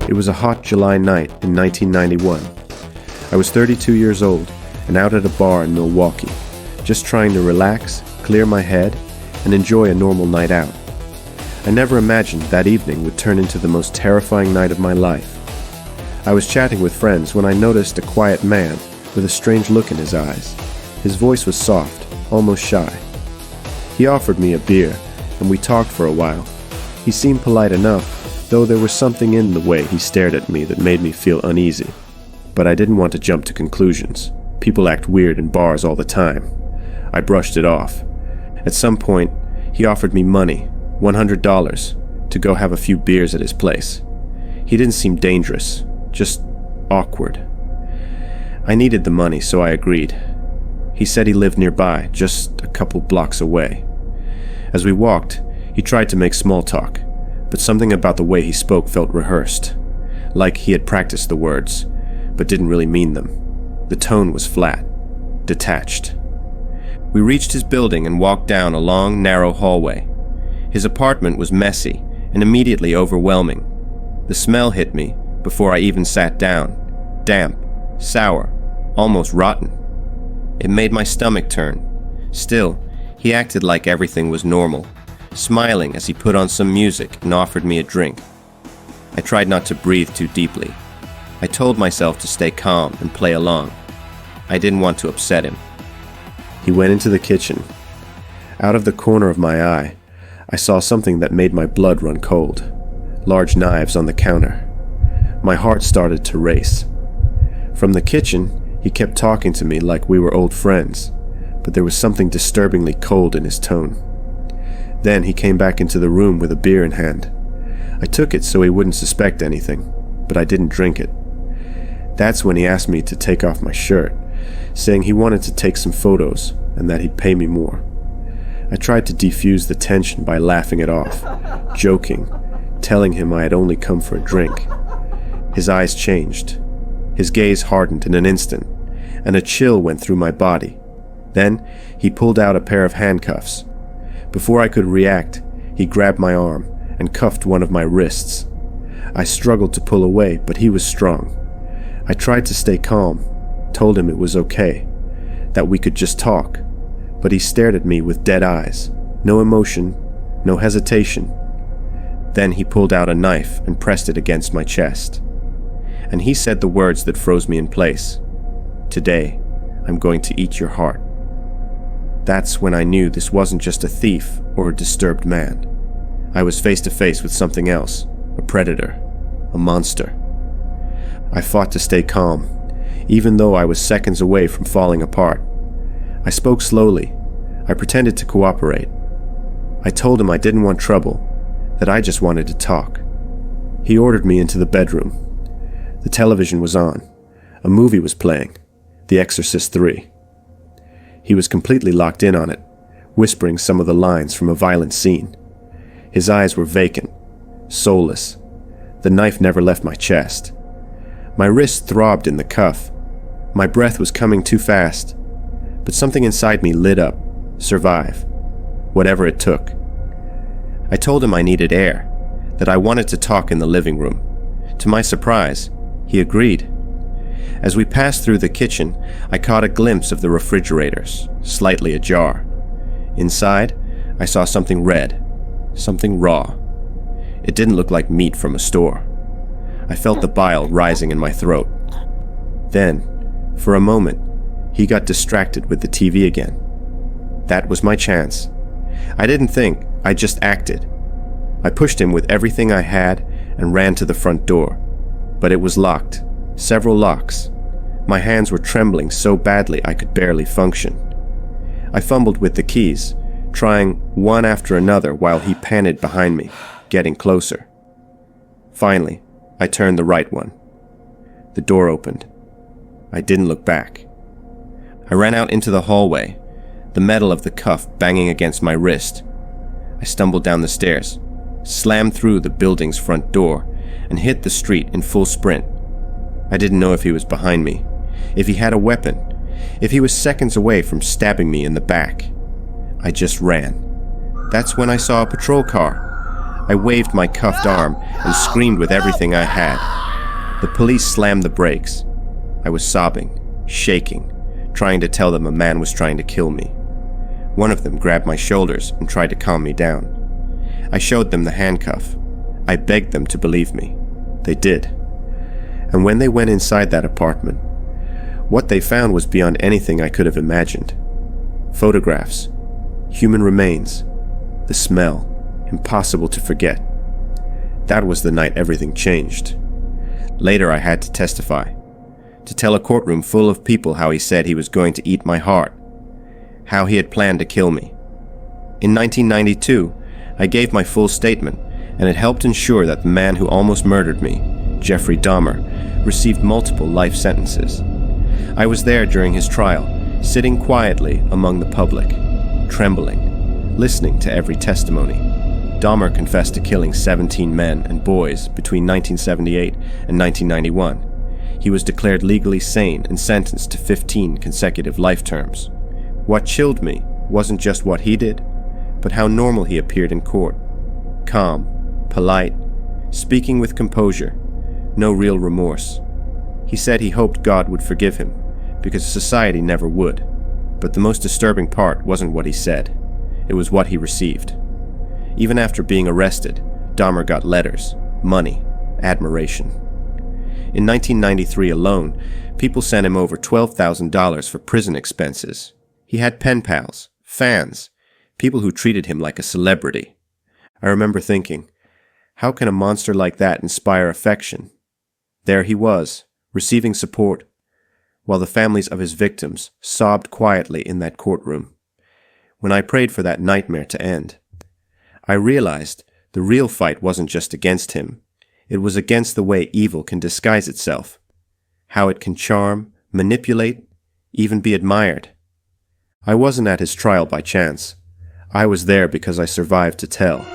It was a hot July night in 1991. I was 32 years old and out at a bar in Milwaukee, just trying to relax, clear my head, and enjoy a normal night out. I never imagined that evening would turn into the most terrifying night of my life. I was chatting with friends when I noticed a quiet man with a strange look in his eyes. His voice was soft, almost shy. He offered me a beer, and we talked for a while. He seemed polite enough, though there was something in the way he stared at me that made me feel uneasy. But I didn't want to jump to conclusions. People act weird in bars all the time. I brushed it off. At some point, he offered me money, $100, to go have a few beers at his place. He didn't seem dangerous, just awkward. I needed the money, so I agreed. He said he lived nearby, just a couple blocks away. As we walked, he tried to make small talk, but something about the way he spoke felt rehearsed, like he had practiced the words, but didn't really mean them. The tone was flat, detached. We reached his building and walked down a long, narrow hallway. His apartment was messy and immediately overwhelming. The smell hit me before I even sat down. Damp, sour, almost rotten. It made my stomach turn. Still, he acted like everything was normal, smiling as he put on some music and offered me a drink. I tried not to breathe too deeply. I told myself to stay calm and play along. I didn't want to upset him. He went into the kitchen. Out of the corner of my eye, I saw something that made my blood run cold. Large knives on the counter. My heart started to race. From the kitchen, he kept talking to me like we were old friends, but there was something disturbingly cold in his tone. Then he came back into the room with a beer in hand. I took it so he wouldn't suspect anything, but I didn't drink it. That's when he asked me to take off my shirt, saying he wanted to take some photos and that he'd pay me more. I tried to defuse the tension by laughing it off, joking, telling him I had only come for a drink. His eyes changed. His gaze hardened in an instant, and a chill went through my body. Then he pulled out a pair of handcuffs. Before I could react, he grabbed my arm and cuffed one of my wrists. I struggled to pull away, but he was strong. I tried to stay calm, told him it was okay, that we could just talk, but he stared at me with dead eyes, no emotion, no hesitation. Then he pulled out a knife and pressed it against my chest. And he said the words that froze me in place. "Today, I'm going to eat your heart." That's when I knew this wasn't just a thief or a disturbed man. I was face to face with something else, a predator, a monster. I fought to stay calm, even though I was seconds away from falling apart. I spoke slowly. I pretended to cooperate. I told him I didn't want trouble, that I just wanted to talk. He ordered me into the bedroom. The television was on. A movie was playing, The Exorcist III. He was completely locked in on it, whispering some of the lines from a violent scene. His eyes were vacant, soulless. The knife never left my chest. My wrist throbbed in the cuff. My breath was coming too fast. But something inside me lit up. Survive. Whatever it took. I told him I needed air, that I wanted to talk in the living room. To my surprise, he agreed. As we passed through the kitchen, I caught a glimpse of the refrigerators, slightly ajar. Inside, I saw something red, something raw. It didn't look like meat from a store. I felt the bile rising in my throat. Then, for a moment, he got distracted with the TV again. That was my chance. I didn't think, I just acted. I pushed him with everything I had and ran to the front door. But it was locked, several locks. My hands were trembling so badly I could barely function. I fumbled with the keys, trying one after another while he panted behind me, getting closer. Finally, I turned the right one. The door opened. I didn't look back. I ran out into the hallway, the metal of the cuff banging against my wrist. I stumbled down the stairs, slammed through the building's front door, and hit the street in full sprint. I didn't know if he was behind me, if he had a weapon, if he was seconds away from stabbing me in the back. I just ran. That's when I saw a patrol car. I waved my cuffed arm and screamed with everything I had. The police slammed the brakes. I was sobbing, shaking, trying to tell them a man was trying to kill me. One of them grabbed my shoulders and tried to calm me down. I showed them the handcuff. I begged them to believe me. They did. And when they went inside that apartment, what they found was beyond anything I could have imagined. Photographs, human remains, the smell, impossible to forget. That was the night everything changed. Later I had to testify, to tell a courtroom full of people how he said he was going to eat my heart, how he had planned to kill me. In 1992, I gave my full statement, and it helped ensure that the man who almost murdered me, Jeffrey Dahmer, received multiple life sentences. I was there during his trial, sitting quietly among the public, trembling, listening to every testimony. Dahmer confessed to killing 17 men and boys between 1978 and 1991. He was declared legally sane and sentenced to 15 consecutive life terms. What chilled me wasn't just what he did, but how normal he appeared in court. Calm, polite, speaking with composure, no real remorse. He said he hoped God would forgive him, because society never would. But the most disturbing part wasn't what he said. It was what he received. Even after being arrested, Dahmer got letters, money, admiration. In 1993 alone, people sent him over $12,000 for prison expenses. He had pen pals, fans, people who treated him like a celebrity. I remember thinking, how can a monster like that inspire affection? There he was, receiving support, while the families of his victims sobbed quietly in that courtroom. When I prayed for that nightmare to end, I realized the real fight wasn't just against him. It was against the way evil can disguise itself, how it can charm, manipulate, even be admired. I wasn't at his trial by chance. I was there because I survived to tell.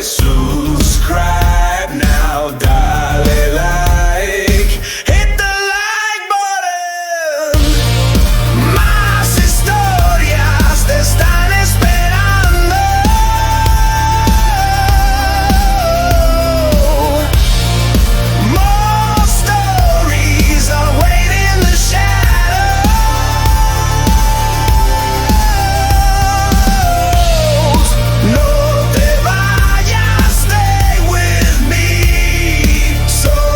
Subscribe now, dale like, hit the like button. Más historias te están esperando. More stories are waiting in the shadows. No te vayas, stay with me. Sobreviví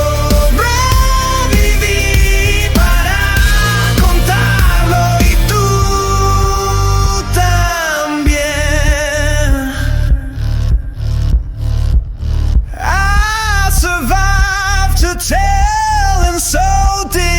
para contarlo y tú también. I survived to tell, and so did